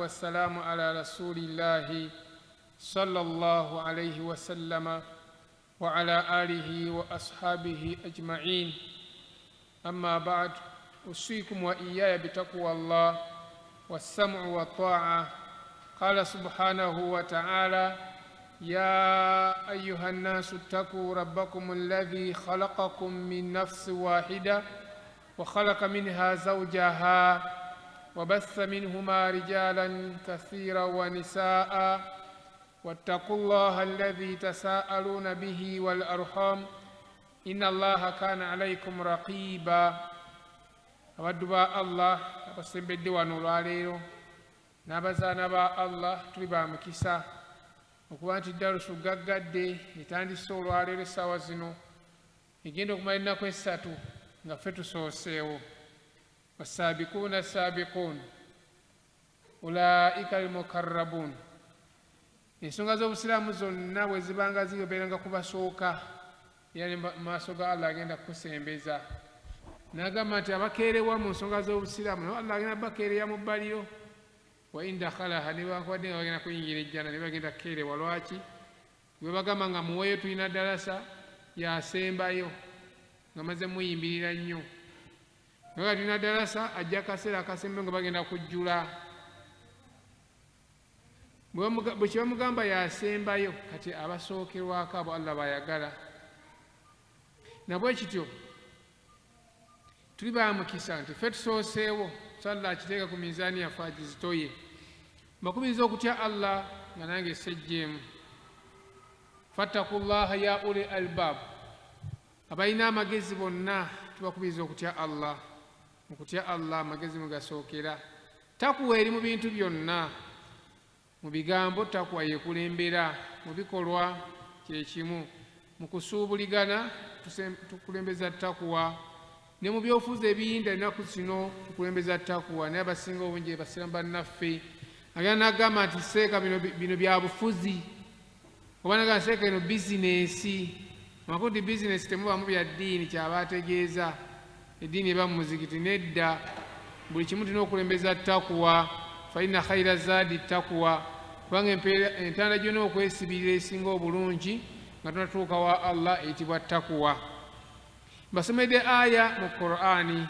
والسلام على رسول الله صلى الله عليه وسلم وعلى آله وأصحابه أجمعين. أما بعد، أوصيكم وإياي بتقوى الله والسمع والطاعة. قال سبحانه وتعالى: يا أيها الناس اتقوا ربكم الذي خلقكم من نفس واحدة وخلق منها زوجها وبث منهما رجالا كثيرا ونساء واتقوا الله الذي تساءلون به والأرحام إن الله كان عليكم رقيبا. أودوا الله أبسبدي ونولاليو n'abazaana ba Allah tuli ba mukisa okuba nti darusu gaggadde etandise olwaleero essaawa zino egenda okumala ennaku essatu nga ffe tusooseewo. wasaabikuuna saabiquun ulaika almukarrabuun. ensonga z'obusiraamu zonna bwe zibanga ziyoberanga kubasooka era mu maaso ga Allah agenda kukusembeza. n'agamba nti abakeerewa mu nsonga z'obusiraamu naye Allah agenda bakeereya mu bbaliro. وإن دخلها نبغى وغنا كوينجي الجنة نبغى كده كيري والواتي نبغى ما نعمويه توينا دراسة يا سيمبايو نمازم ميمبيرا نيو نبغى توينا دراسة أجا كسر كسر نبغى كده كجولا بشوف مغامبا يا سيمبايو كتي أباسو كيروا كابو الله بايعكرا نبغى شتيو tuliba mukisa nti ffe tusooseewo salla akiteeka ku mizaani yaffe agizitoye. mbakubiriza okutya Allah nga nange sejjeemu. fattakullaha ya uli albab, abalina amagezi bonna tubakubiriza okutya Allah. okutya Allah amagezi mugasookera. takuwa eri mu bintu byonna, mu bigambo takuwa yekulembera, mu bikolwa kyekimu, mu kusuubuligana tukulembeza takuwa, ne mu byofuza ebiyinda ennaku zino tukulembeza takuwa. naye abasinga obungi basiramu bannaffe agenda n'agamba nti seeka bino bya bufuzi, oba nagamba seeka eno bizinesi. amakulu nti bizinesi temubamu bya ddiini kyaba ategeeza eddiini eba mu muzikiti. nedda, buli kimu tulina okulembeza takuwa. fa inna khayra zaadi takuwa, kubanga entanda gyonna okwesibirira esinga obulungi nga tunatuuka wa Allah eyitibwa takuwa. basomedde aya mu Qur'ani.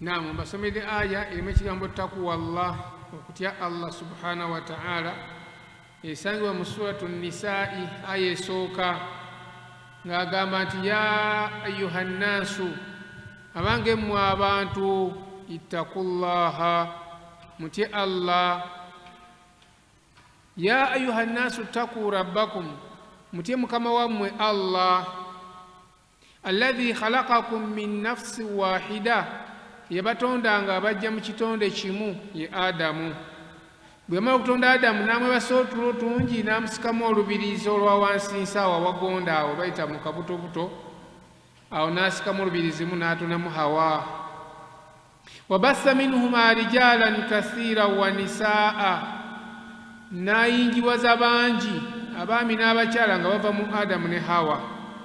Naam, basomedde aya erimu ekigambo takuwa Allah, okutya Allah subhanahu wa ta'ala. esangibwa mu suratu Nisaa'i aya esooka ng'agamba nti ya ayuha nnaasu, abange mmwe abantu, ittaqullaha, mutye Allah. ya ayuha nnaasu ttaquu rabbakum, mutye mukama wammwe Allah. alladhi khalaqakum min nafsin wahida, yabatondanga abajja mu kitonde kimu, ye Adamu. bwe yamala okutonda Adamu n'amwebasa otulo tungi n'amusikamu olubirizi olwa wansi nsaawa wagonda awo bayita mu kabutobuto, awo n'asikamu olubirizimu n'atonamu Hawa. wabassa minhuma rijalan kathiira wa nisaa, n'ayingiwaza bangi abaami n'abakyala nga bava mu Adamu ne Hawa,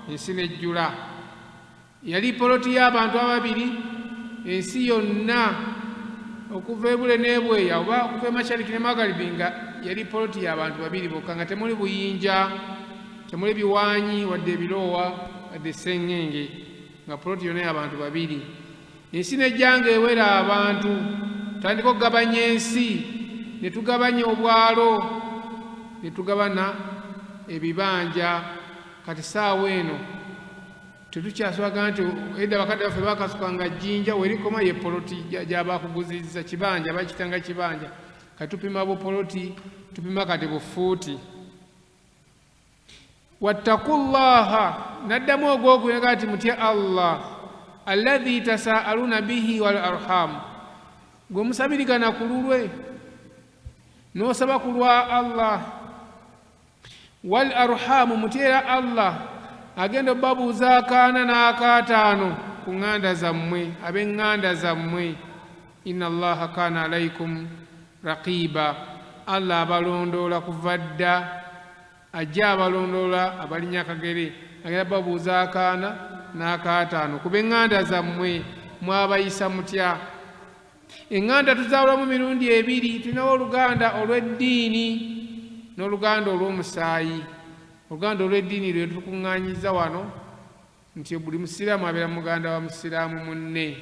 ensi n'ejjula. yali poloti y'abantu ababiri, ensi yonna okuva ebule n'ebweya oba okuva emashariki ne magharibi nga yali poloti y'abantu babiri bokka, nga temuli buyinja, temuli biwaanyi wadde ebirowa wadde sengenge, nga poloti yonna y'abantu babiri. ensi n'ejjanga ewera abantu, tandika okugabanya ensi, ne tugabanya obwalo, ne tugabana ebibanja. Kati saawa eno tetukyaswaga nti edda bakadde baffe bakasukanga jjinja werikoma ye poloti gyabakuguzizza kibanja bakitanga kibanja. Kati tupima bupoloti, tupima kati bufuuti. Wattaqullaha, naddamu ogwokubiri kati mutye Allah alladhi tasaaluna bihi wal arham, gwe musabirigana ku lulwe n'osaba ku lwa Allah. Wal arhamu, mutyera Allah agenda obbabuuza akaana n'akaataano ku ŋŋanda zammwe, ab'eŋŋanda zammwe. Inna Allaha kaana alaykum raqiba, Allah abalondoola kuva dda, ajja abalondoola abalinnya akagere, agenda babuuza akaana n'akaataano ku b'eŋŋanda zammwe mwabayisa mutya. Eŋŋanda tuzaawulamu mirundi ebiri, tulinawo oluganda olw'eddiini n'oluganda olw'omusaayi. Oluganda olw'eddiini lwe tukuŋŋaanyiza wano nti buli musiraamu abeera muganda wa musiraamu munne.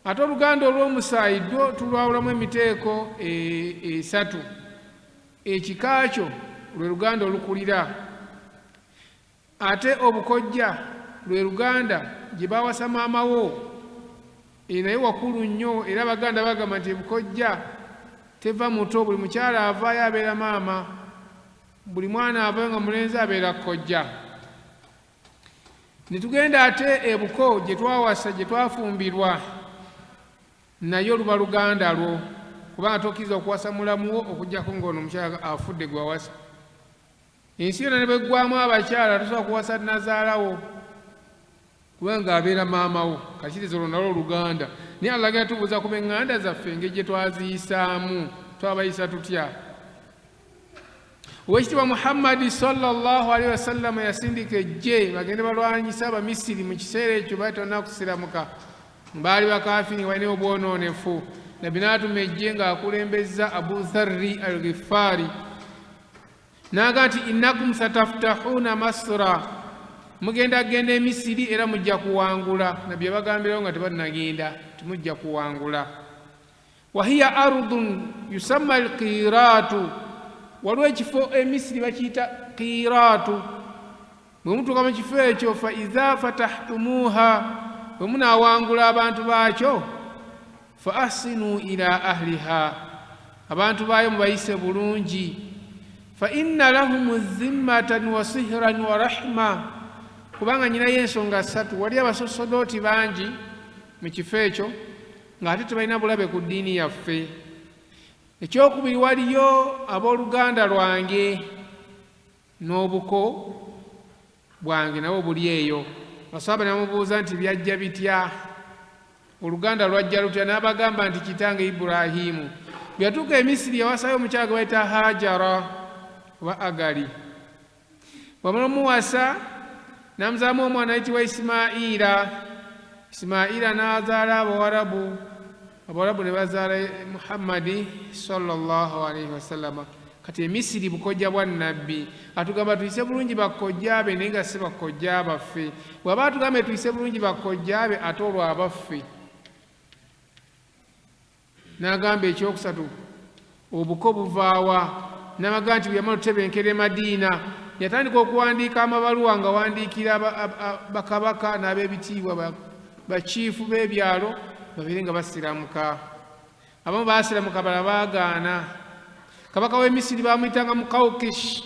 Ate oluganda olw'omusaayi dwo tulwawulamu emiteeko esatu. Ekika kyo lwe luganda olukulira, ate obukojja lwe luganda gye bawasa maamawo, naye wakulu nnyo, era abaganda bagamba nti ebukojja teva muto, buli mukyala avaayo abeera maama, buli mwana avaayo nga mulenzi abeera kkojja. Ne tugenda ate ebuko gye twawasa, gye twafumbirwa, naye oluba luganda lwo, kubanga tokkiriza okuwasa mulamuwo okuggyako ng'ono omukyala afudde gwe wawasa. Ensi yonna ne bwe ggwamu abakyala tosobola kuwasa nazaalawo kubanga abeera maamawo. Kakiriza olwo nalwo oluganda. Naye Allah agenda tubuuza ku b'eŋŋanda zaffe engeri gye twaziyisaamu, twabayisa tutya. Oweekitiibwa Muhammadi sallallahu alaihi wasallam yasindika ejje bagende balwanyisa Abamisiri mu kiseera ekyo baali tonna kusiramuka, baali bakaafiri balina obwonoonefu. Nabbi n'atuma ejje ng'akulembezza Abu Dharri al-Ghifari n'agamba nti innakum sataftahuuna Masra, mugenda genda e Misiri era mujja kuwangula. Nabbi yabagambirawo nga tebannagenda, timujja kuwangula. Wahiya ardun yusamma al-qiraatu, waliwo ekifo e Misiri bakiyita qiraatu. Bwe mutuuka mu kifo ekyo, fa idha fatahtumuuha, bwe munaawangula abantu baakyo, fa ahsinu ila ahliha, abantu baayo mubayise bulungi. Fa inna lahum zimmatan wa sihran wa rahma, kubanga nyinayo ensonga ssatu. Wali abasosodooti bangi mu kifo ekyo ng'ate tebalina bulabe ku ddiini yaffe. Ekyokubiri, waliyo abooluganda lwange n'obuko bwange nabo buli eyo. Basaba ne bamubuuza nti byajja bitya, oluganda lwajja lutya? N'abagamba nti kitange Ibulayimu bwe yatuuka e Misiri yawasayo omukyala gwe bayita Hajara oba Agali. Bwamala omuwasa n'amuzaamu omwana ayitibwa Isimaila. Isimaila n'azaala Abawarabu, Abawarabu ne bazaala Muhammadi sallallahu alaihi wasallam. Kati e Misiri bukojja bwa Nabbi. Atugamba tuyise bulungi bakkojjaabe naye nga si bakkojja baffe. Bw'aba atugambye tuyise bulungi bakkojjaabe ate olwo abaffe. N'agamba ekyokusatu, obuko buvaawa? N'abagamba nti bwe yamala okutebenkera e Madiina yatandika okuwandiika amabaluwa nga wandiikira bakabaka n'ab'ebitiibwa, bakiifu b'ebyalo babeere nga basiramuka. Abamu baasiramuka, bala baagaana. Kabaka w'e Misiri bamuyitanga Mukawkish,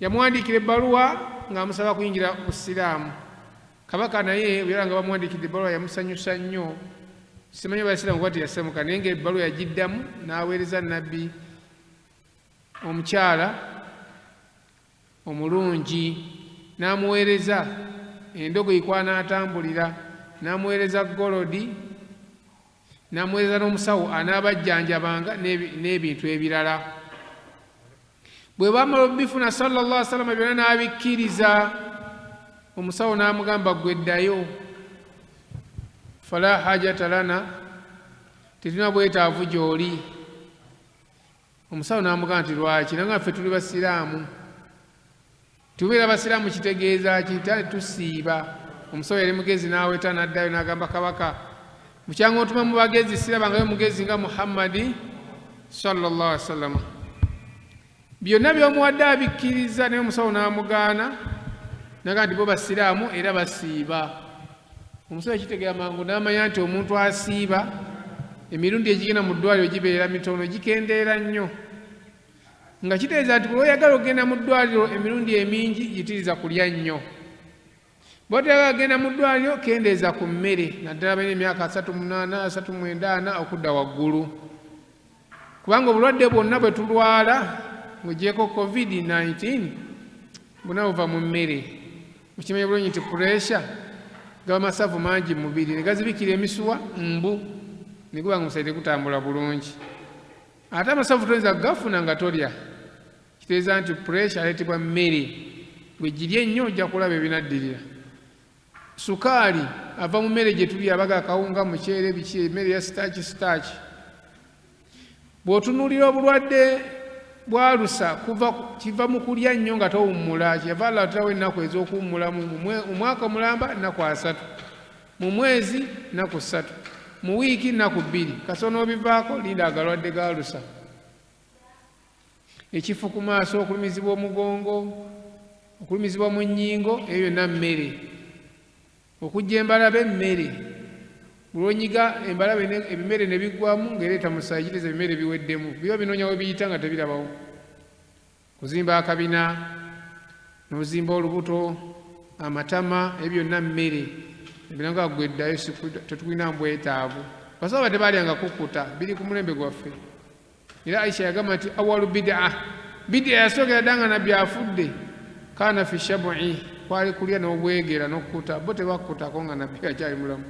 yamuwandiikira ebbaluwa ng'amusaba kuyingira mu Busiraamu. Kabaka naye bwe nga bamuwandiikidde ebbaluwa yamusanyusa nnyo. Simanyi Abaisiraamu kuba teyasiramuka, naye ng'ebbaluwa yagiddamu n'aweereza Nabbi omukyala omulungi, n'amuweereza endogoyi kw'anaatambulira, n'amuweereza golodi, n'amuweereza n'omusawo anaabajjanjabanga n'ebintu ebirala. Bwe baamala obifuna sallallahu alaihi wasallam byonna n'abikkiriza, omusawo n'amugamba ggwe ddayo, fala hajata lana, tetulina bwetaavu gy'oli. Omusawo n'amugamba nti lwaki? Nanga ffe tuli Basiraamu, tubeera Basiraamu kitegeeza kinti tusiiba. Omusawo yali mugezi n'aweta n'addayo n'agamba kabaka, mukyanga otuma mu bagezi sirabangayo mugezi nga Muhammadi sallallahu alaihi wasallam. byonna byomuwadde abikkiriza naye omusawo n'amugaana naga nti bo basiraamu era basiiba. Omusawo ekitegeera mangu n'amanya nti omuntu asiiba emirundi egigenda mu ddwaliro gibeera mitono, gikendeera nnyo, nga kitegeeza nti bwe oyagala okgenda mu ddwaliro emirundi emingi yitiriza kulya nnyo. Bw'otoyagala kgenda mu ddwaliro kendeeza ku mmere, naddala balina emyaka 38, 39 okudda waggulu, kubanga obulwadde bwonna bwe tulwala ng'ogyeko COVID-19 bwonna buva mu mmere. Mukimanyi bulungi nti puresha gaba masavu mangi mu mubiri ne gazibikira emisuwa mbu ne guba nga omusaayi tegutambula bulungi. Ate amasavu toyinza kugafuna nga tolya, kitegeeza nti puresha aleetebwa mmere, bwe girya ennyo ojja kulaba ebinaddirira. Sukaali ava mu mmere gye tulya, abaga akawunga, muceere, biki, emmere ya sitaaki. Bw'otunuulira obulwadde bwa alusa kiva mu kulya nnyo nga towummula. Kyava Allah atulawo ennaku ez'okuwummulamu, mu mwaka mulamba nnaku 3, mu mwezi nnaku 3, mu wiiki nnaku 2. Kasono obivaako linda agalwadde ga alusa. Ekifu ku maaso, okulumizibwa omugongo, okulumizibwa mu nnyingo, ebyo byonna mmere. Okujja embalabe mmere. Bulonyiga embalabe ebimere ne biggwamu ng'ereeta musaayi, kitegeeza ebimere biweddemu. Biba binoonya we biyita nga tebirabawo. Kuzimba akabina, n'ozimba olubuto, amatama, ebyo byonna mmere. Ebiranga ggwe eddayo tetulina bwetaavu. Basawo badde balyanga kukkuta, biri ku mulembe gwaffe. Era Aisha yagamba nti awalu bid'a, bid'a yasookera dda nga nabbi afudde, kaana fi shabu'i, kwali kulya n'obwegera n'okkuta. Bo tebakkutako nga nabbi akyali mulamu.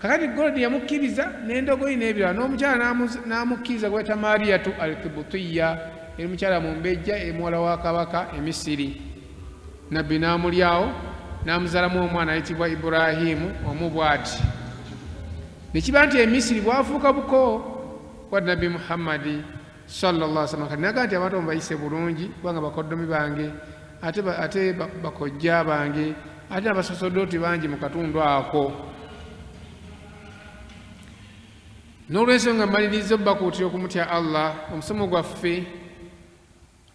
Kakati Golodi yamukkiriza n'endogoyi n'ebirala, n'omukyala n'amukkiriza gweta Mariyatu al-Kibutiyya, eri mukyala mumbejja muwala wa kabaka e Misiri. Nabbi n'amulyawo n'amuzaalamu omwana ayitibwa Iburahimu omu bw'ati. Ne kiba nti e Misiri bwafuuka buko bwa Nabbi Muhammadi sallallahu alaihi wasallam. Kati naga nti abantu mubayise bulungi kubanga bakoddomi bange ate bakojja bange ate abasasodooti bangi mu katundu ako. N'olw'ensonga mmaliriza obbakuutira okumutya Allah, omusomo gwaffe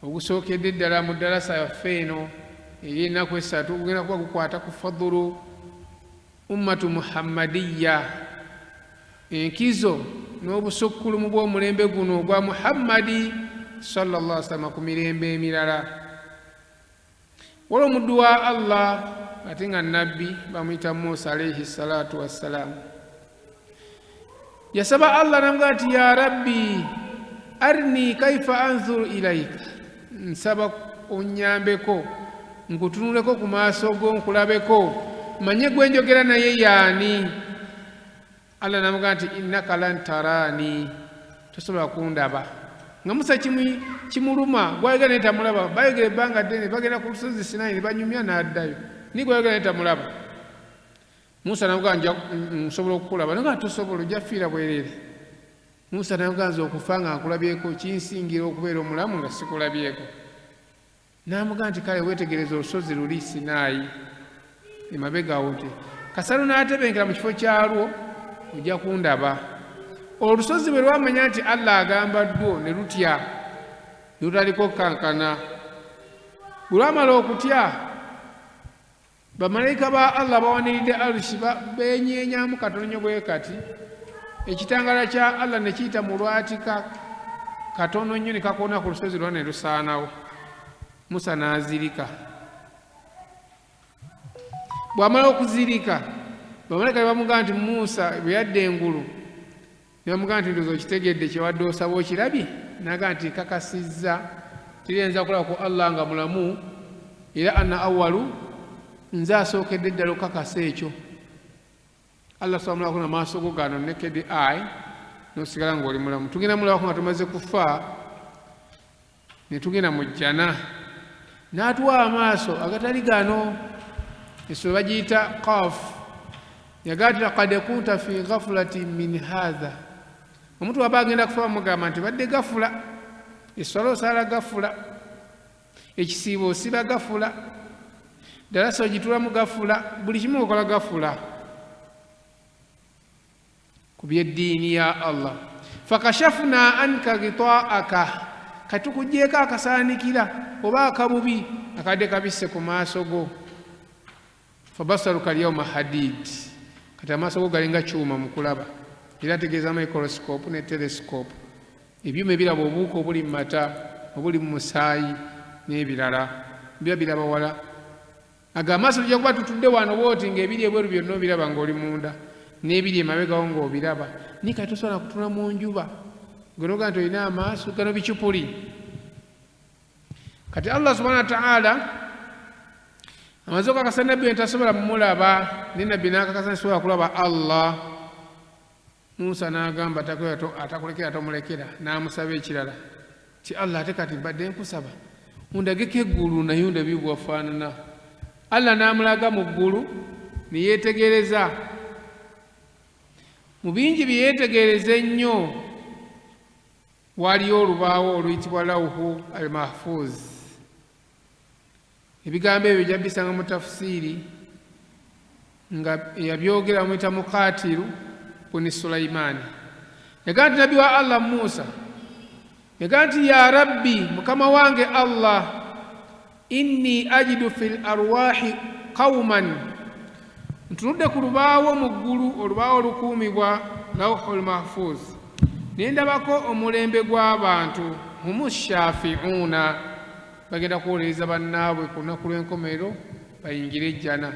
ogusookedde ddala mu ddalasa yaffe eno ey'ennaku 3 gugenda kuba gukwata ku fadulu ummatu muhammadiyya, enkizo n'obusukkulumu bw'omulembe guno ogwa Muhammadi sallallahu alaihi wasallam ku mirembe emirala. Waliwo omuddu wa Allah ate nga nabbi bamuyita Musa alaihi salatu wassalamu. Yasaba Allah namugamba nti ya rabbi arini kaifa anzuru ilaika, nsaba onnyambeko nkutunuleko ku maaso go nkulabeko manye gwe njogera naye yaani. Allah namugamba nti innaka lan tarani, tosobola kundaba. Nga Musa kimuluma, gwayogera naye tamulaba. Bayogera ebbanga ddene, bagenda ku lusozi Sinai ne banyumya n'addayo, ni gwayogera naye tamulaba. Musa namugamba nsobola okukulaba, naye nga tosobola, ojja fiira bwereere. Musa namugamba nze okufa nga nkulabyeko kinsingira okubeera omulamu nga sikulabyeko. Namugamba nti kale weetegereza olusozi luli Sinai emabegawo nti kasalo n'atebenkera mu kifo kyalwo ojja kundaba. Olusozi bwe lwamanya nti Allah agamba ddwo ne lutya, lutaliko kankana. Bwe lwamala okutya, bamalayika ba Allah bawaniridde alushi beenyeenyamu katono bwe kati, ekitangala kya Allah ne kiyita mu lwatika katono nnyo ne kakoona ku lusozi lwa ne lusaanawo. Musa n'azirika. Bw'amala okuzirika, bamalayika ne bamugamba nti Musa bwe yadda engulu ne bamugamba nti ndowooza okitegedde kye wadde osaba okirabye? N'agamba nti kakasizza tirenza kulaba ku Allah nga mulamu era ana awalu, nze asookedde ddala okukakasa ekyo. Allah swamulako na maaso go gano naked eye n'osigala ng'oli mulamu. Tugenda mulabako nga tumaze kufa ne tugenda mu jjana n'atuwa amaaso agatali gano, esolo bagiyita qaf. Yagamba laqad kunta fi ghaflati min hadha, omuntu waba agenda kufa bamugamba nti badde gafula. Esolo osala gafula, ekisiibo osiba gafula, ddalasa ogitulamu gafula, buli kimu okola gafula ku byeddiini ya Allah. Fakashafna anka gitaaka, katukujjeeko akasaanikira oba akabubi akadde kabisse ku maaso go. Fabasaruka alyawma hadid, kati amaaso go galinga kyuma mu kulaba, era ategeeza microscope ne telescope, ebyuma ebiraba obuuka obuli mu mata, obuli mu musaayi n'ebirala biba biraba wala. Aga amaaso tujja kuba tutudde wano bwoti ng'ebiri ebweru byonna obiraba ng'oli munda, n'ebiri emabegawo ng'obiraba. Ni kati tosobola kutula mu njuba gonoga nti olina amaaso gano bicupuli. Kati Allah subhanahu wa ta'ala amaze okakasa nabbi entasobola mumulaba, ne nabbi n'akakasa nsobola kulaba Allah. Musa n'agamba atakulekera tomulekera, n'amusaba ekirala ti Allah ate kati mbadde nkusaba ondageko eggulu naye ondabye bwafaanana. Allah n'amulaga mu ggulu ne yeetegereza. Mu bingi bye yeetegereza ennyo waliyo olubaawo oluyitibwa lawhu al mahfuz. Ebigambo ebyo bijja bisanga mu tafusiiri nga yabyogera muyita Muqatilu buni Sulaimaani. Yagaa nti nabbi wa Allah Musa yagaa nti ya rabbi, mukama wange Allah, inni ajidu fil arwahi qauman, ntunudde ku lubaawo mu ggulu, olubaawo olukuumibwa lawhul mahfuz, ne ndabako omulembe gw'abantu humu shafi'uuna, bagenda kuwuliriza bannaabwe ku lunaku lw'enkomerero bayingire ejjana.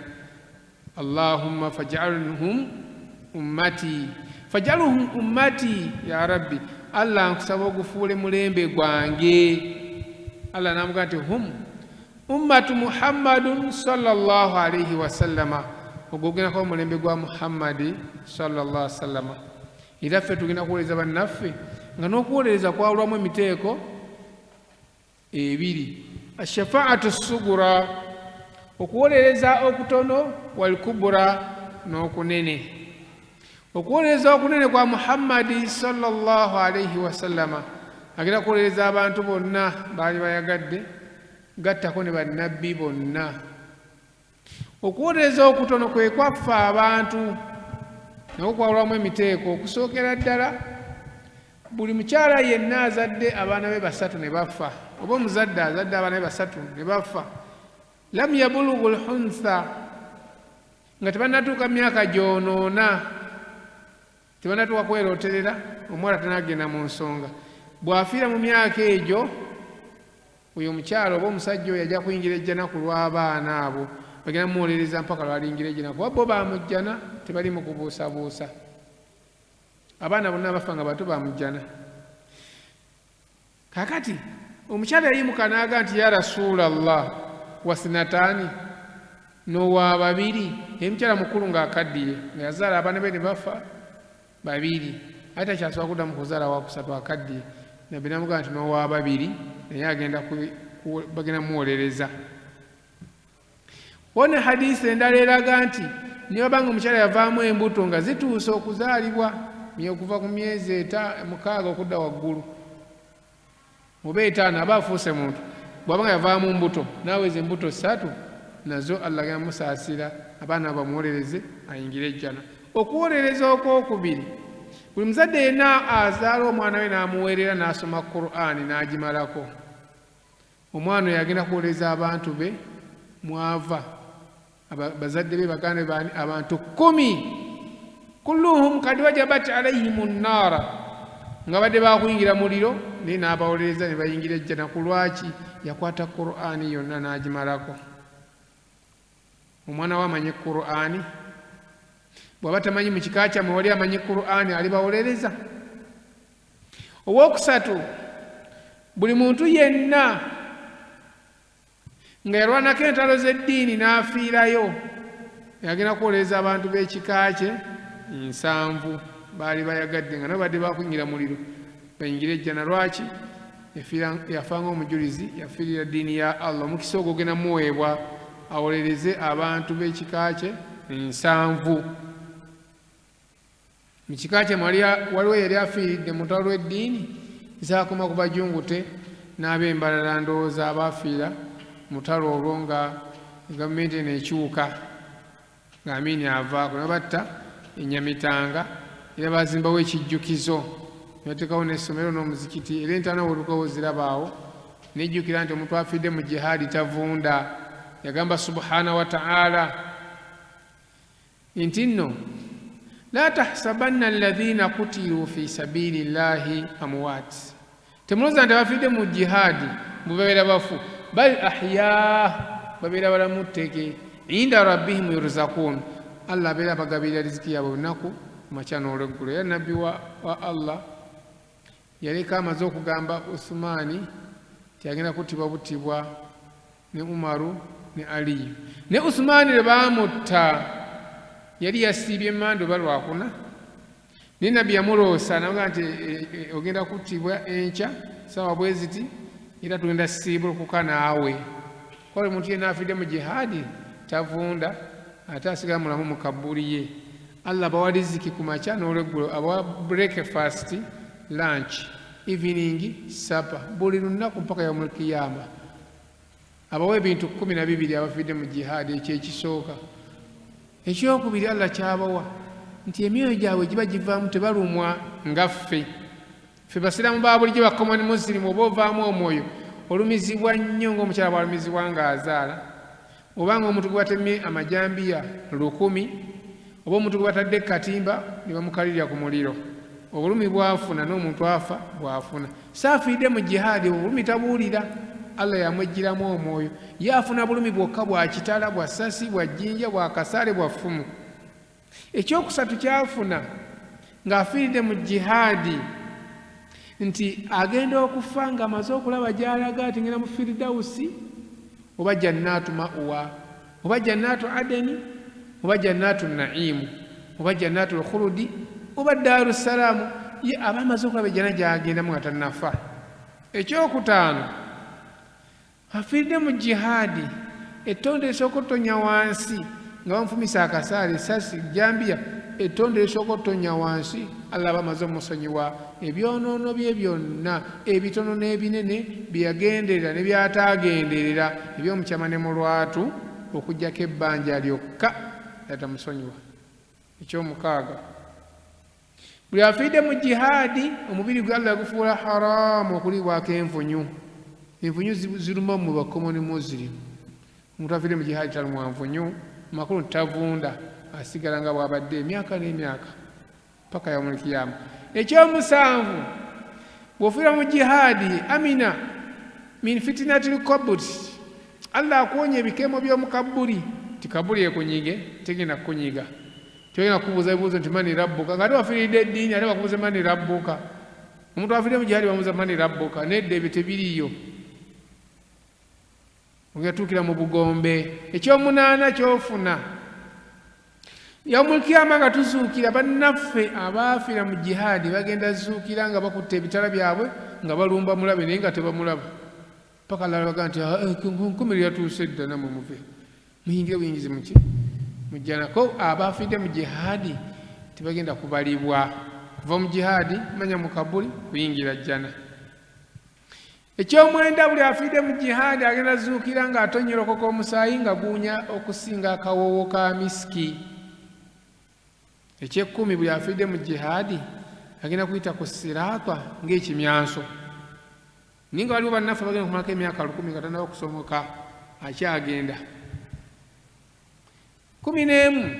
Allahumma faj'alhum ummati, faj'alhum ummati ya rabbi, Allah nkusaba ogufuule mulembe gwange. Allah namugaa nti hum ummatu Muhammadun sallallahu alayhi wa sallama, ogwogenda kuba mulembe gwa Muhammadi sallallahu alayhi wa sallama. Era ffe tugenda kuwuliriza bannaffe nga n'okuwuliriza kwawulwamu emiteeko ebiri: ashafaatu sugura, okuwolereza okutono, wal kubura, n'okunene. Okuwolereza okunene kwa Muhammadi sallallahu alayhi wa sallama agenda kuwolereza abantu bonna baali bayagadde, gattako ne bannabbi bonna. Okuwolereza okutono kwe kwaffe abantu nako kwawulwamu emiteeko. Okusookera ddala, buli mukyala yenna azadde abaana be basatu ne bafa, oba omuzadde azadde abaana be basatu ne bafa, lam yabulughu lhuntha, nga tebannatuuka myaka gyonoona, tebannatuuka kwerooterera, omuwala tanagenda mu nsonga. Bw'afiira mu myaka egyo, oyo omukyala oba omusajja oyo ajja kuyingira ejjana ku lw'abaana abo, bagenda muwolereza mpaka lwalingira ejjana, kuba bo bamujjana, tebali mu kubuusabuusa. Abaana bonna bafa nga bato bamujjana. Kakati omukyala yayimuka n'aga nti ya Rasulallah, wasinataani, n'owa babiri. Omukyala mukulu ng'akaddiye nga yazaala abaana be ne bafa babiri, ate takyasobola kuddamu kuzaala wakusatu, akaddiye. Nabbi n'amugamba nti n'owa babiri, naye agenda bagenda muwolereza. Wone hadisi endala eraga nti niba banga omukyala yavaamu embuto nga zituuse okuzaalibwa, okuva ku myezi 6 okudda waggulu, oba 5 aba afuuse muntu. Bw'abanga yavaamu mbuto n'aweza embuto 3, nazo Allah agenda musaasira, abaana bamuwolereze ayingire ejjana. Okuwolereza okwokubiri, buli muzadde yenna azaala omwana we n'amuweerera n'asoma Qur'ani n'agimalako, omwana oyo agenda kuwolereza abantu be mwava, bazadde be baganda be abantu 10, kulluhum kad wajabat alayhimu nnaara, nga badde bakuyingira muliro, naye n'abawolereza ne bayingira ejjana. Ku lwaki? Yakwata Qur'ani yonna n'agimalako. Omwana we amanyi Qur'ani, bw'aba tamanyi mu kika kyammwe wali amanyi Qur'ani, alibawolereza. Owookusatu, buli muntu yenna nga yalwanako entalo z'eddiini n'afiirayo, yagenda kuwolereza abantu b'ekika kye 7 baali bayagadde, nga nabo badde bakuyingira muliro, bayingire ejjana. Lwaki? Yafanga omujulizi, yafiirira ddiini ya Allah. Omukisa ogwo ogenda muweebwa awolereze abantu b'ekika kye 7. Mu kika kye waliwo yali afiiridde mu lutalo lw'eddiini, zaakoma ku bajungute n'ab'embalala, ndowooza abaafiira mu lutalo olwo nga gavumenti neekyuka, nga Amini avaako, ne batta Enyamitanga, era bazimbawo ekijjukizo yateekawo n'essomero n'omuzikiti era entaana wolukawo zirabaawo nejjukira nti omuntu afidde mu jihaadi tavunda yagamba subhana wa ta'ala nti nno la tahsabanna alladhina qutilu fi sabili llahi amwat temulowooza nti abafidde mu jihaadi mubabeera bafu bal ahya babeera balamu tteke inda rabbihim yurzakun allah abeera abagabirira riziki yaabwe olunaku makya n'olweggulo era nabbi wa allah yaleka amaze okugamba Uthmani tiagenda kutibwa butibwa ne Umaru ne Aliyu ne Uthmani lwe baamutta yali yasiibye emmando balwakuna ne nabbi yamuloosa naga nti ogenda kuttibwa enkya sawa bwe ziti era tugenda siibulukuka naawe kwale omuntu yenna afidde mu jihaadi tavunda ate asigala mulamu mu kabbuli ye allah abawa riziki ku makya n'olweggulo abawa breakfast lunch evening supper buli lunaku mpaka yaumul qiyama abawa ebintu 12 abafidde mu jihaadi ekyekisooka ekyokubiri allah kyabawa nti emyoyo gyabwe giba givaamu tebalumwa nga ffe basiraamu ba bulijjo ba common muslim oba ovaamu omwoyo olumizibwa nnyo ng'omukyala bw'alumizibwa ng'azaala obanga omuntu gwe batemye amajambiya 100 oba omuntu gwe batadde katimba ne bamukalirira ku muliro obulumi bwafuna n'omuntu afa bwafuna saafidde mu jihaadi obulumi tabuwulira allah yamwejjiramu omwoyo yaafuna bulumi bwokka bwa kitala bwa ssasi bwa jjinja bwa kasaale bwa ffumu ekyokusatu kyafuna ng'afiiridde mu jihaadi nti agenda okufa ng'amaze okulaba gy'alaga ati ngenda mu firidausi oba jannaatu ma'uwa oba jannaatu adeni oba jannaatu naimu oba jannaatu lkhuludi oba daaru salaamu ye aba amaze okulaba ejjana gy'agendamu nga tannafa ekyokutaano afiiridde mu jihaadi ettonde lisooka otonya wansi nga bamufumisa akasaale esasi jambiya ettonde lisooka otonya wansi allah aba amaze omusonyiwa ebyonoono bye byonna ebitono n'ebinene byeyagenderera ne byataagenderera ebyomukyama ne mu lwatu okugjako ebbanja lyokka yatamusonyiwa ekyomukaaga buli afiidde mu jihaadi omubiri gwe allah yagufuula haraamu okuliibwako envunyu ziruma mu bakomoni muslim omuntu afiidde mu jihaadi talumwa nvunyu makulu tavunda asigala nga bwabadde emyaka n'emyaka paka yaumul qiyama ekyomusanvu bw'ofiira mu jihaadi amina min fitinati lkaburi allah akuwonya ebikemo by'omu kabbuli ti kabbuli ekunyige tegenda kukunyiga kyogenda kukubuuza ebibuuzo nti mani rabbuka nga ate wafiiridde eddiini ate bakubuuza mani rabbuka omuntu afiiridde mu jihaadi bamubuuza mani rabbuka nedda ebyo tebiriyo ogatuukira mu bugombe ekyomunaana kyofuna yaumul qiyama nga tuzuukira bannaffe abaafiira mu jihaadi bagenda zuukira nga bakutte ebitala byabwe nga balumba mulabe naye nga tebamulaba paka lalaga nti nkumiri yatuuse dda namwe muve muyingire buyingizi muki mujjanako abaafidde mu jihaadi tebagenda kubalibwa kuva mu jihaadi manya mu kabuli kuyingira jjana ekyomwenda buli afiidde mu jihaadi agenda zuukira ng'atonyolokoka omusaayi nga guunya okusinga akawoowo ka misiki eky'ekkumi buli afiidde mu jihaadi agenda kuyita ku siraata ng'ekimyanso naye nga waliwo bannaffe bagenda kumalako emyaka 10 nga tannaba okusomoka akyagenda 11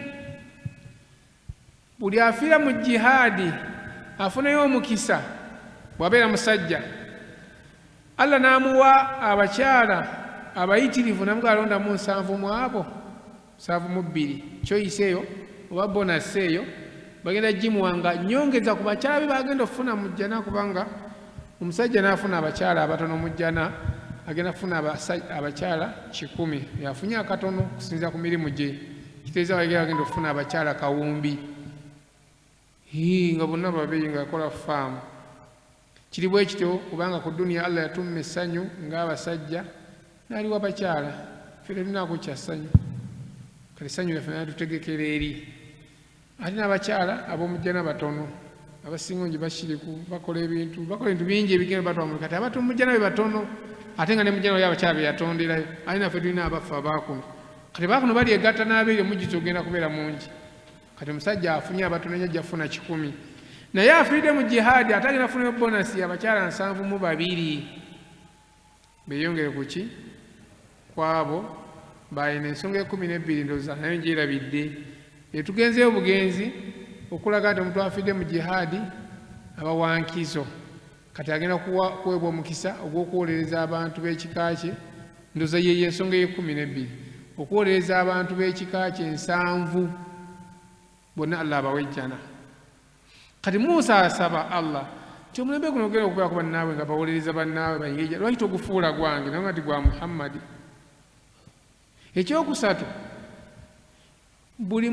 buli afiira mu jihaadi afunayo omukisa bw'abeera musajja allah n'amuwa abakyala abayitirivu namuga alondamu 7 mu abo 7 mu 2 kyoyise eyo oba bonasi eyo bagenda gimuwa nga nyongeza ku bakyala be bagenda okufuna mu jjana kubanga omusajja n'afuna abakyala abatono mu jjana agenda kufuna abakyala 10 yafunye akatono okusinziira ku mirimu gye kitegeeza bagenda okufuna abakyala kawumbi nga bonna babeeyi nga akola faamu kiri bwe kityo kubanga ku duniya allah yatumma essanyu ng'abasajja n'aliwo abakyala ffe tetunaako kya ssanyu kale essanyu lyaffe natutegekera eri ate n'abakyala ab'omujjana batono abasinga ongi bashiriku bakola ebintu bingi ebigenda batwamuli kati abatomujjana be batono ate nga ne mujjana oli abakyala be yatonderayo ate naffe tulina abaffe abaakuno kati baakuno bali egatta n'abeere mujjiti ogenda kubeera mungi kati omusajja afunye abatono enya ajja kufuna 10 naye afiiridde mu jihaadi ate agenda kufuna bonasi abakyala 72 beeyongere ku ki kwabo balina ensonga 12 ndowooza nayo ngyerabidde etugenzeyo obugenzi okulaga nti omuntu afiidde mu jihaadi abawankizo kati agenda kuweebwa omukisa ogw'okuwolereza abantu b'ekika kye ndowooza yeyo ensonga ye12 okuwolereza abantu b'ekika kye 7 bonna Allah abawejjana. Kati Musa asaba Allah ti omulembe guno ogenda okubeera ku bannaabwe nga bawolereza bannaabwe bayingira lwaki togufuula gwange naye nga ti gwa Muhammadi. Ekyokusatu buli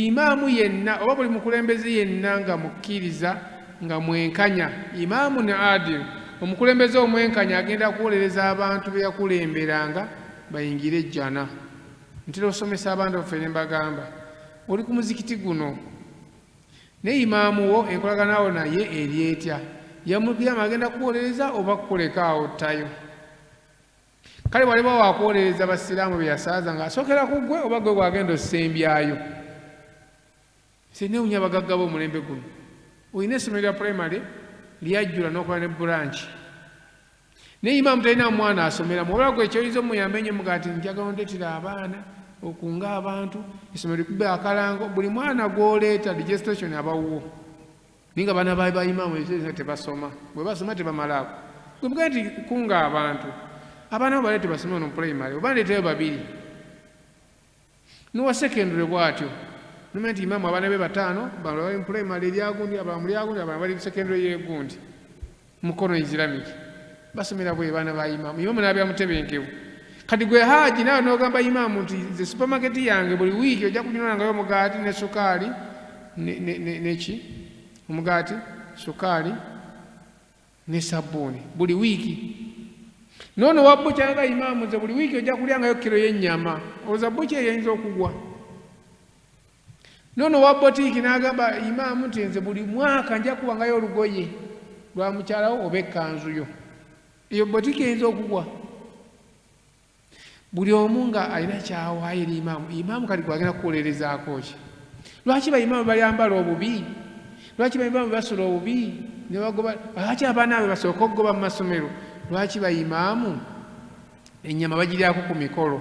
imaamu yenna oba buli mukulembeze yenna nga mukkiriza nga mwenkanya imaamu ne adilu omukulembeze omwenkanya agenda kuwolereza abantu be yakulemberanga bayingire ejjana. Ntera osomesa abantu baffe ne mbagamba oli ku muzikiti guno ne imaamu wo enkolaganawo naye eri etya yamukiyama agenda kuwolereza oba kukolekaawo ttayo. Kale waliwo wakuwolereza basiraamu be yasaaza nga asookera ku ggwe oba gwe gwagenda osembyayo. Senewunya abagagga b'omulembe guno olina essomero lya primary lyajjula n'okola ne branch naye imaamu talina mwana asomeramu obala gwe ekyoyinza omuyambe ennyo muga nti njagala ondetera abaana okunga abantu essomero likube akalango buli mwana gw'oleeta registration abawuwo naye nga baana ba imaamu ekyoyinza tebasoma bwe basoma tebamalaako gwe mugaa nti kunga abantu abaana bo baleete basome ono primary oba ndeeteyo 2 n'owa secondary bw'atyo nomanya nti imaamu abaana be 5 bano bali mu primary eryagundi abalala mu lyagundi abalala bali mu secondary y'egundi mukono islamic basomera bwe baana ba imaamu imaamu n'abeera mutebenkevu. Kati gwe haaji naawe n'ogamba imaamu nti ze supermarket yange buli wiiki ojja kunyonangayo omugaati ne sukaali neki omugaati sukaali ne sabbuuni buli wiiki. Noono wa bbuca nga imaamu nze buli wiiki ojja kulyangayo kilo y'ennyama olowooza bbuca eyinza okugwa. Noono wa botiiki n'agamba imaamu nti nze buli mwaka nja kubangayo olugoye lwa mukyalawo oba ekkanzu yo eyo botiiki eyinza okugwa. Buli omu nga alina kyawaayo eri imaamu kati gwagenda kuwolerezaako ki? Lwaki baimaamu balyambala obubi? Lwaki baimaamu basula obubi? Lwaki abaana abe basooka okugoba mu masomero? Lwaki baimaamu ennyama bagiryako ku mikolo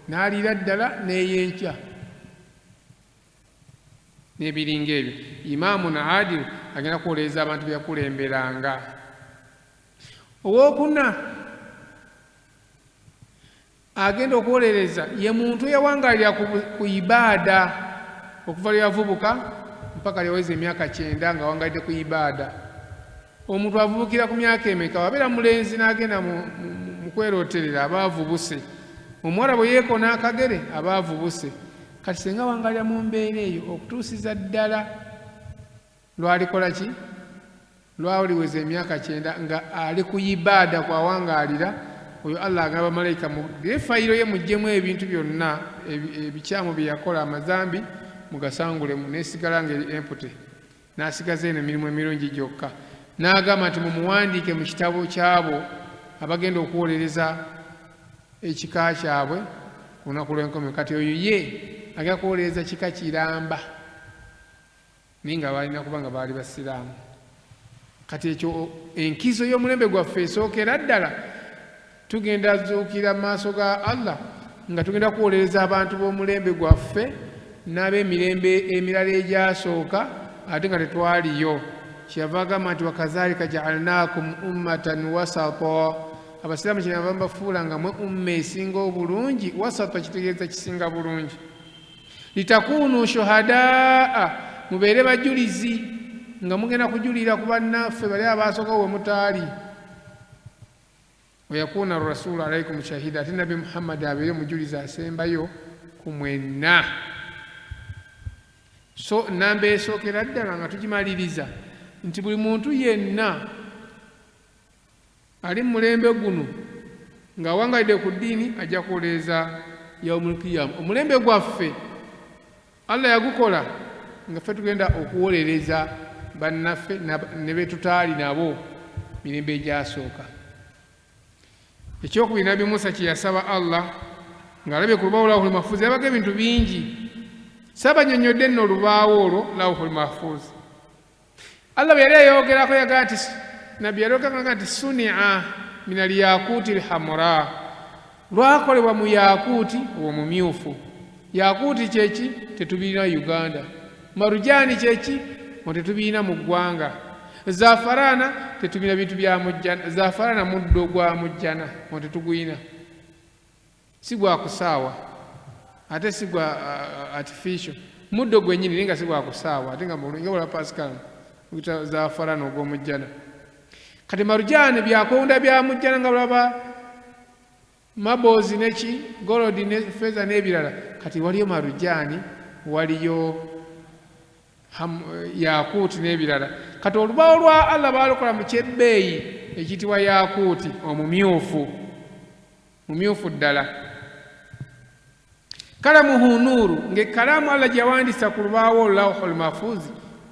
n'aliira ddala n'eyenkya n'ebiringa ebyo? Imaamu na adilu agenda kuwolereza abantu byakulemberanga. Owookuna agenda okuwolereza ye muntu yawangalira ku ibaada okuva lwe yavubuka mpaka lyaweza emyaka 9 nga wangalidde ku ibaada. Omuntu avubukira ku myaka emeka wabeera mulenzi n'agenda mu kwerooterera aba avubuse. Omuwala bwe yeekona akagere aba avubuse. Kati senga wangalira mu mbeera eyo okutuusiza ddala lwalikola ki? Lwaliweza emyaka 9 nga ali ku ibaada kwawangaalira oyo Allah agamba malayika mugire fayiro ye muggyemu ebintu byonna ebikyamu bye yakola amazambi mugasangulemu nesigala ngeri empute n'asigaza eno emirimu emirungi gyokka. N'agamba nti mumuwandiike mu kitabo kyabo abagenda okuwolereza ekika kyabwe ku lunaku lw'enkomerero. Kati oyo ye agenda kuwolereza kika kiramba naye nga balina kuba nga baali basiraamu. Kati ekyo enkizo y'omulembe gwaffe esookera ddala tugenda zuukira mu maaso ga Allah nga tugenda kuwolereza abantu b'omulembe gwaffe n'ab'emirembe emirala egyasooka ate nga tetwaliyo. Kyeyava agamba nti wakazalika ja'alnakum ummatan wasata. Abasiraamu kyeyava bafuula nga mwe umma esinga obulungi. Wasata kitegeeza kisinga bulungi. Litakunu shuhadaa, mubeere bajulizi nga mugenda kujulira ku bannaffe bali abaasooka we mutaali. Wayakuna rasulu alaikum shahida, ate Nabi Muhammad abeere mujulizi asembayo ku mwenna. So namba esookera ddala nga tugimaliriza nti buli muntu yenna ali mu mulembe guno ng'awangalidde ku ddiini ajja kuwolereza yaumul qiyama. Omulembe gwaffe Allah yagukola nga ffe tugenda okuwolereza bannaffe ne be tutaali nabo mirembe egyasooka. Ekyokubiri Nabi Musa kye yasaba Allah ng'alabye ku lubawo lwahul mahfuzi yabaga ebintu bingi sabanyonyodde nno olubaawo olwo lawhul mahfuz. Allah bwe yali ayogerako yagaa nti nabbi yaliogerako nti sunia min alyakuti lhamra, lwakolebwa mu yakuti omumyufu. Yakuti kyeki tetubiina Uganda, marujani kyeki tetubiina mu ggwanga, zafarana tetubiina bintu bya mujjana. Zafarana muddo gwa mujjana tetugwina, si gwa kusaawa ate si gwa artificial, muddo gwennyini ninga si gwa kusaawa ate nga wala Pascal uyita zafarana ogw'omujjana. Kati marujani byakonda bya mujjana nga bulaba mabozi neki golodi ne feza n'ebirala. Kati waliyo marujani, waliyo yakuti n'ebirala. Kati olubaawo lwa Allah baalukola mu kyebbeeyi ekiyitibwa yakuti omumyufu, mumyufu ddala. Kalamuhu nuuru, ng'ekkalaamu Allah gyawandiisa ku lubaawo olulawhul mahfuz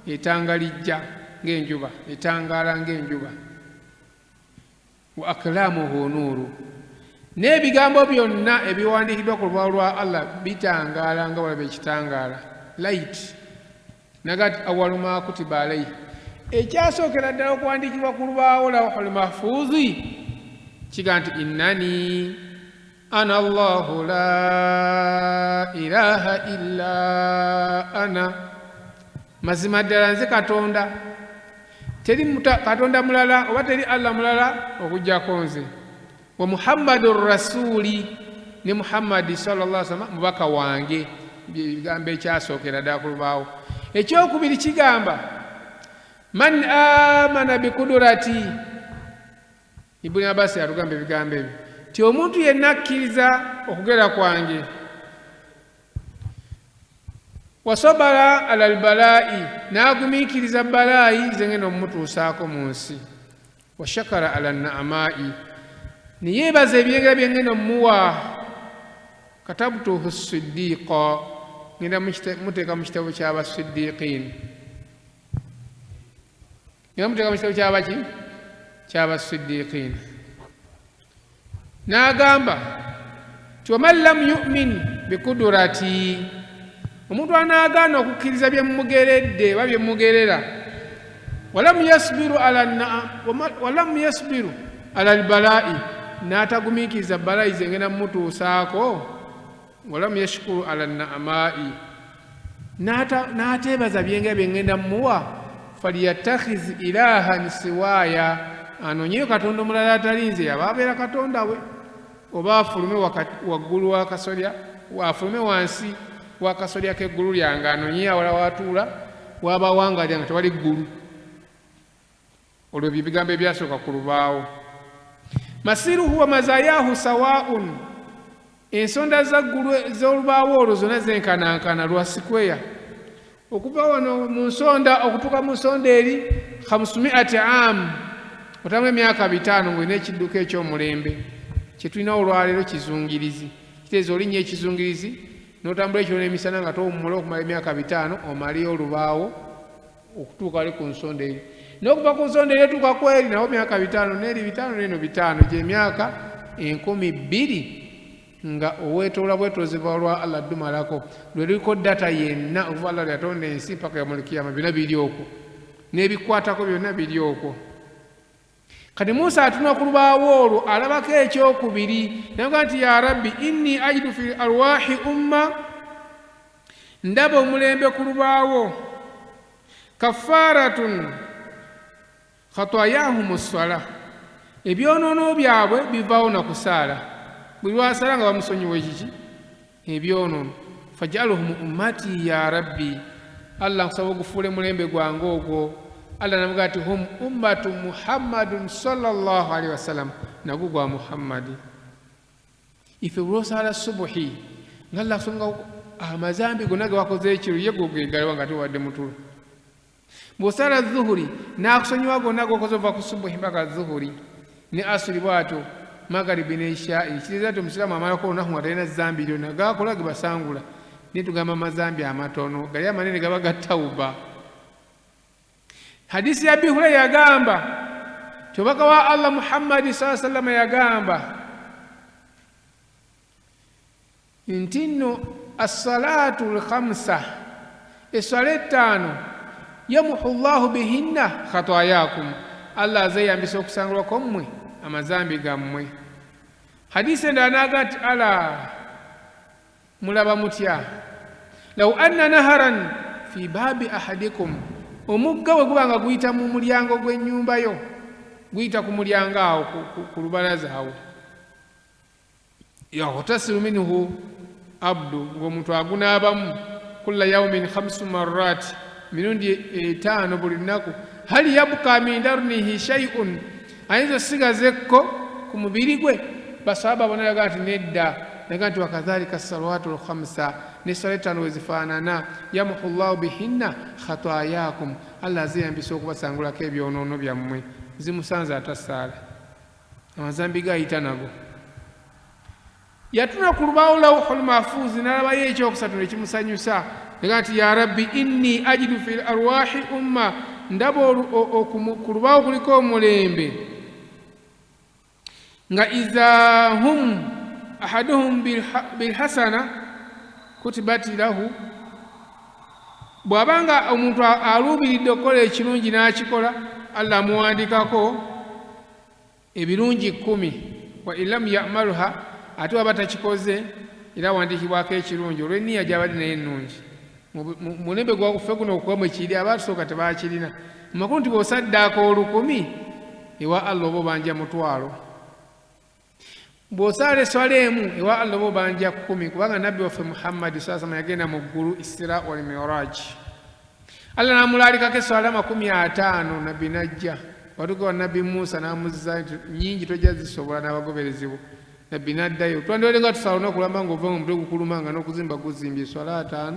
etangalijja ng'enjuba, etangaala ng'enjuba. Wa aklaamuhu nuuru, n'ebigambo byonna ebiwandiikiddwa ku lubaawo lwa Allah bitangaala nga walaba ekitangaala, light. Nagati awwalu ma kutiba alayhi, ekyasookera ddala okuwandiikibwa ku lubaawo lawhul mahfuz kiga nti innani ana Allahu la ilaha illa ana, mazima ddala nze Katonda, teri Katonda mulala oba teri Allah mulala okujjako nze. Wa Muhammadur rasuli, ne Muhammadi sallallahu alaihi wasallam mubaka wange. Bigambo ekyasookera ddala ku lubaawo. Ekyokubiri kigamba man amana bikudurati. Ibn Abbas yatugamba ebigambo ebyo ti omuntu yenna akkiriza okugera kwange, wasobala ala albalaa'i, n'agumiikiriza balaayi ze ngenda omutuusaako mu nsi, washakara ala naamaa'i, neyeebaza ebyengera bye ngenda omuwa, katabtuhu siddiqa, ngenda muteeka mu kitabo ky'abasiddiqiin, ngenda muteeka mu kitabo ky'abaki ky'abasiddiqiin. N'agamba ti waman lam yu'min bikudurati, omuntu anaagaana okukkiriza bye mumugeredde oba bye mugerera, walam yasbiru ala albalaa'i, n'atagumiikiriza balaayi ze ngenda mumutuusaako, walam yashkuru ala naamaa'i, n'ateebaza byengera bye ngenda mumuwa, falyatakhiz ilahan siwaaya, anoonyeyo Katonda omulala atali nze, yaba abeera Katonda we, oba afulume waggulu wa kasolya, afulume wansi wa kasolya k'eggulu lyange, anoonyeyo awala watuula wabawangalya nga tewali ggulu. Olwo bigambo ebyasooka ku lubaawo. Masiruhu wa mazayaahu sawaa'un, ensonda z'olubaawo olwo zonna zenkanankana lwa sikweya. Okuva wano mu nsonda okutuuka mu nsonda eri 500 am, otambula emyaka 5 ng'olina ekidduka eky'omulembe. Kye tulina olwaleero kizungirizi. Kitegeeza olinnya ekizungirizi n'otambula ekiro n'emisana nga towummula okumala emyaka 5 omaleyo olubaawo okutuuka wali ku nsonda eri. N'okuva ku nsonda eri etuuka ku eri nawo myaka 5 n'eri 5 n'eno 5, gy'emyaka 20,000 nga oweetoola bwetoozebwa lwa Allah dumalako. Lwe luliko data yenna okuva Allah yatonda ensi paka yaumul kiyama, byonna biri okwo, n'ebikwatako byonna biri okwo. Kati Musa atunula ku lubaawo olwo alabako ekyokubiri, naga nti ya Rabbi inni ajidu fi arwahi umma, ndaba omulembe ku lubaawo, kafaratun khatayahum ssala, ebyonoono byabwe bivaawo na kusaala. Buli lwasala nga bamusonyiwa ekiki ebyonoono. Fajaluhum ummati ya Rabbi, Allah nkusaba ogufuule mulembe gwange ogwo. Allah namugaa ti hum ummatu Muhammadun sallallahu alaihi wasallam, nagwo gwa Muhammadi. Ife bulwosala subuhi nga Allah kusonga amazambi gonna ge wakoze ekiro ye go gegaliwa nga towadde mutulo. Bw'osala zuhuri n'akusonyiwa gonna g'okoze ova ku subuhi mpaka zuhuri, ne asuli bw'atyo magaribi ne ishaa'i. Kitegeeza nti omusiraamu amalako olunaku nga talina zambi lyonna, gaakola ge basangula. Naye tugamba amazambi amatono, gali amanene gaba ga tawuba. Hadisi ya Abi Hurayra yagamba, tobaka wa Allah Muhammad sallallahu alaihi wasallam yagamba nti nno as-salatu al-khamsa esswala ettaano yamuhu llahu bihinna khatayakum, Allah azeyambisa okusangulwako mmwe amazambi gammwe. Hadisi endala n'aga nti ala mulaba mutya law anna naharan fi baabi ahadikum, omugga bwe guba nga guyita mu mulyango gw'ennyumba yo, guyita ku mulyango awo ku lubalaza awo, yaghtasilu minhu abdu, ng'omuntu agunaabamu kulla yaumin 5 marrat, mirundi 5 buli lunaku, hal yabqa min darnihi shay'un, ayinza osigazekko ku mubiri gwe? Basahaba bonna yaga nti nedda, yaga nti wakadhalika salawatu l5, n'essala ettaano bwe zifaanana, yamuhu llahu bihinna khatayakum, Allah azeyambisa okubasangulako ebyonoono byammwe. Zimusanze atasaala, amazambi gayita nago. Yatuna ku lubaawo lawhul mahfuuzi n'alabayo ekyokusatu ne kimusanyusa, yaga nti ya rabbi inni ajidu fi arwahi umma, ndaba ku lubaawo kuliko omulembe nga iza hum ahaduhum bilhasana kutibati lahu, bw'abanga omuntu aluubiridde okukola ekirungi n'akikola, Allah amuwandikako ebirungi 10, wa ilam ya'maluha, ate waba takikoze era awandiikibwako ekirungi olw'enniya gy'abadde naye ennungi. Mulembe gwaffe guno okukomu ekiri abatusooka tebaakirina. Makulu nti bw'osaddaaka 10 ewa Allah oba obanja 1,000, bw'osaala esswala emu ewa Allah oba obanja 10, kubanga nabbi waffe Muhammadi sallallahu alaihi wasallam yagenda mu ggulu Isra wal Miraj, Allah n'amulaalikako esswala 50, nabbi najja. Watuuka wa nabbi Musa n'amuzza nti nnyingi tojja zisobola n'abagoberezibwa, nabbi n'addayo. Twandibadde nga tusaala n'okulamba ng'ova mu mutwe gukulumanga n'okuzimba guzimbye esswala 5,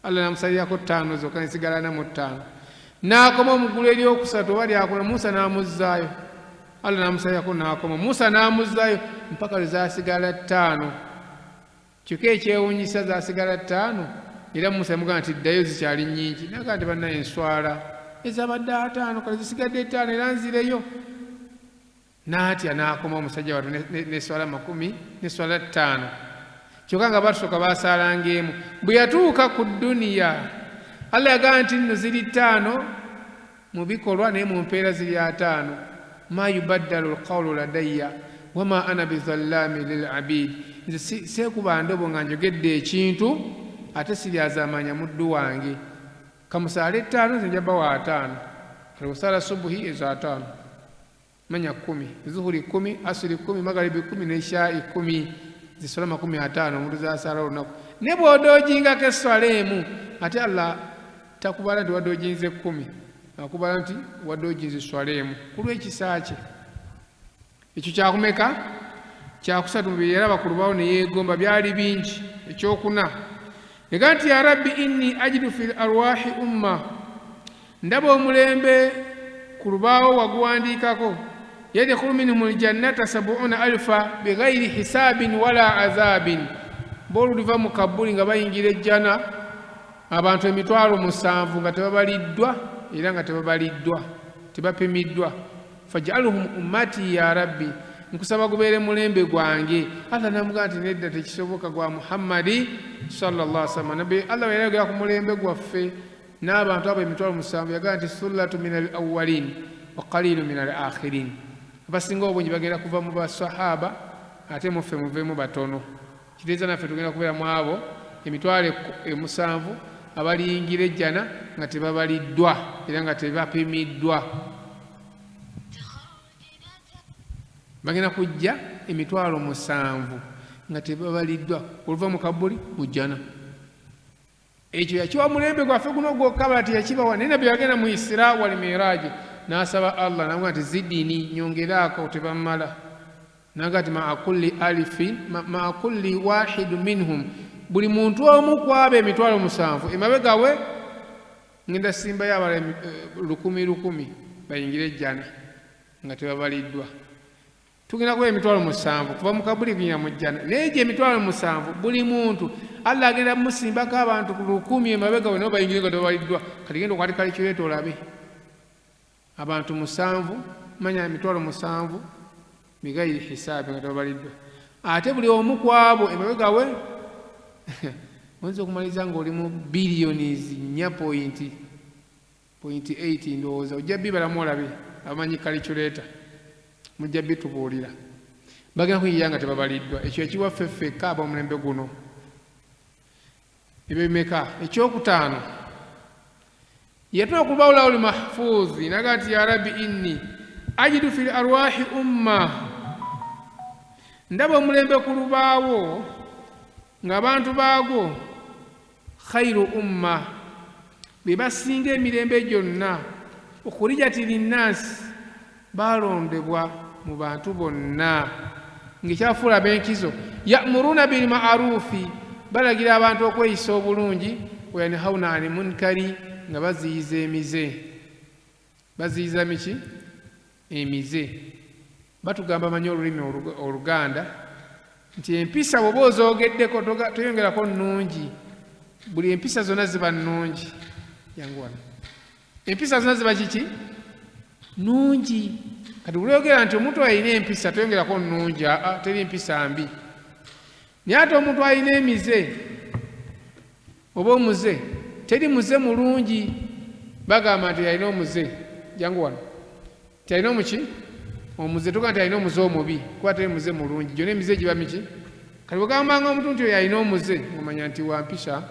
Allah n'amusalirako 5 zokka nesigala namu 5. N'akoma mu ggulu eryokusatu oba lyakuna, Musa n'amuzzaayo, Allah n'amusalirako n'akoma, Musa n'amuzzaayo mpaka lwe zaasigala 5. Kyokka ekyewuunyisa zaasigala 5, era Musa yamugamba nti ddayo zikyali nnyingi. Naga nti bannaye enswala ezabadde 5 kale zisigadde 5 era nzireyo. N'atya n'akoma omusajja wattu n'esswala 10 n'esswala 5. Kyokka nga batusooka baasaalanga emu. Bwe yatuuka ku dduniya, Allah yagamba nti nno ziri 5 mu bikolwa naye mu mpeera ziri 5. Ma yubaddalu alqawlu ladayya wama ana bizallami lil abid, nze seekuba ndobo nga njogedde ekintu ate siryazamanya muddu wange. Kamusaale 5 nze njaba wa 5, kale osaala subuhi ezo 5 manya 10, zuhuri 10, asiri 10, magaribi 10 n'eshaa'i 10, ziswala 50 omuntu zaasaala olunaku. Ne bw'odoojingako esswala emu, ate Allah takubala nti wadoojinze 10, akubala nti wadoojinze esswala emu ku lw'ekisa kye. Ekyo kyakumeka? Kyakusatu. Mu bye yaraba ku lubaawo ne yeegomba byali bingi. Ekyokuna yaga nti ya rabbi inni ajidu fil arwahi umma, ndaba omulembe ku lubaawo waguwandiikako, yadkhulu minhum aljannata 70,000 bighayri hisaabin wala azabin, booluliva mu kabbuli nga bayingira ejjana abantu 70,000 nga tebabaliddwa era nga tebabaliddwa, tebapimiddwa. Faj'alhum ummati ya rabbi, nkusaba gubeere mulembe gwange. Allah namugamba nti nedda, tekisoboka, gwa Muhammadi sallallahu alaihi wasallam. Nabbi Allah yayogera ku mulembe gwaffe n'abantu abo 70,000, yagamba nti sullatu min al awwalin wa qalilu min al akhirin, abasinga obungi bagenda kuva mu basahaba ate muffe muveemu batono. Kitegeeza naffe tugenda kubeera mu abo 70,000 abaliyingira ejjana nga tebabaliddwa era nga tebapimiddwa. Bagenda kujja 70,000 nga tebabaliddwa oluva mu kabbuli mu jjana. Ekyo yakiwa mulembe gwaffe guno gwokka ati yakibawa. Naye nabbi yagenda mu Isra wal Miraj n'asaba Allah n'amuga nti zidini, nyongeraako, tebamala. N'aga nti maa kulli wahidu minhum, buli muntu omu ku abo 70,000 emabega we ngenda simbayo abala 1,000 bayingire ejjana nga tebabaliddwa. Tugenda kuba 70,000 kuva mu kabbuli kunyira mu jjana. Naye gye 70,000 buli muntu Allah agenda musimbako abantu 1,000 emabega we nabo bayingire nga tebabaliddwa. Kati genda okwatika ekireeta olabe abantu 7, manya 70,000 bigayiri hisaabi nga tebabaliddwa. Ate buli omu ku abo emabega we oyinza okumaliza ng'oli mu billions 4.8 ndowooza ojja bibalamu olabe abamanyi calculator mujja bitubuulira bagenda kuyiya nga tebabaliddwa ekyo ekiwaffe ffekka ab'omulembe guno ebyo bimeka ekyokutaano yatuma ku lawhul mahfuz naga nti ya rabbi inni ajidu fil arwahi umma ndaba omulembe ku lubaawo ng'abantu baagwo khairu umma be basinga emirembe gyonna okulijatiri nnansi balondebwa mu bantu bonna ng'ekyafuula ab'enkizo ya'muruna bil ma'rufi balagira abantu okweyisa obulungi wayanhawna ani munkari nga baziyiza emize baziyiza miki emize batugamba manyi olulimi oluganda nti empisa bw'oba ozoogeddeko toyongerako nnungi buli empisa zonna ziba nnungi yangu wano empisa zonna ziba kiki nnungi kati buli oyogera nti omuntu alina empisa toyongerako nnungi teri empisa mbi naye ate omuntu alina emize oba omuze teri muze mulungi bagamba nti alina omuze jangu wano ti alina omuki omuze tugamba nti alina omuze omubi kuba teri muze mulungi gyonna emize giba miki kati bwegambanga omuntu nti oyo alina omuze omanya nti wampisa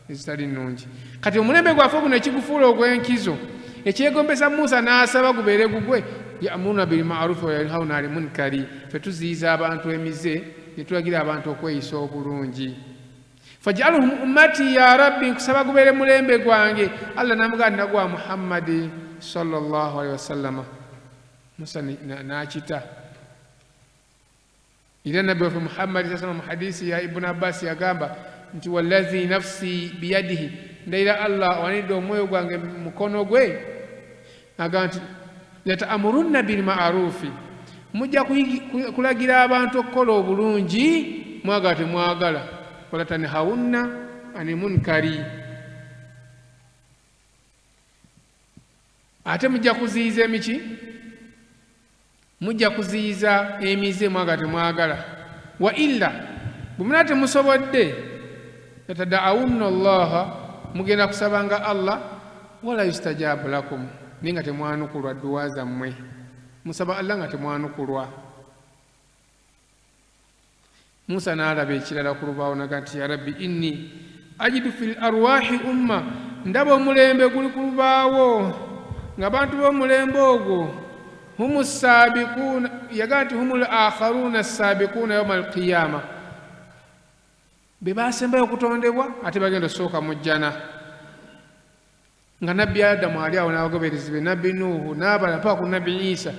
ezitali nnungi kati omulembe gwaffe guno ekigufuula ogw'enkizo ekyegombesa Musa n'asaba gubeere gugwe ya'muruna bil ma'rufi wa yanhawna 'anil munkari ffe tuziyiza abantu emize ne tulagira abantu okweyisa obulungi faj'alhum ummati ya rabbi nkusaba gubeere mulembe gwange Allah n'amugamba nagwa Muhammadi sallallahu alaihi wasallam Musa n'akita era nabbi waffe Muhammadi sallallahu alaihi wasallam mu hadisi ya Ibn Abbas yagamba nti wallazi nafsi biyadihi ndayira Allah wanidde omwoyo gwange mukono gwe agamba nti lata'murunna bil ma'rufi mujja kulagira abantu okukola obulungi mwagala temwagala wala tanhawunna anil munkari ate mujja kuziyiza emiki mujja kuziyiza emize mwagala temwagala wa illa bumuna temusobodde latada'awunna allaha mugenda kusabanga Allah wala yustajabu lakum ninga temwanukulwa dduwa zammwe musaba Allah nga temwanukulwa Musa n'alaba ekirala ku lubaawo naga nti ya rabbi inni ajidu fil arwahi umma ndaba omulembe guli ku lubaawo ng'abantu b'omulembe ogwo humu saabiquuna yaga nti humul akharuuna saabiquuna yawma alqiyama be baasembayo okutondebwa ate bagenda osooka mu jjana nga nabbi Adamu ali awo n'abagoberezi be nabbi Nuuhu n'abala mpaka ku nabbi Isa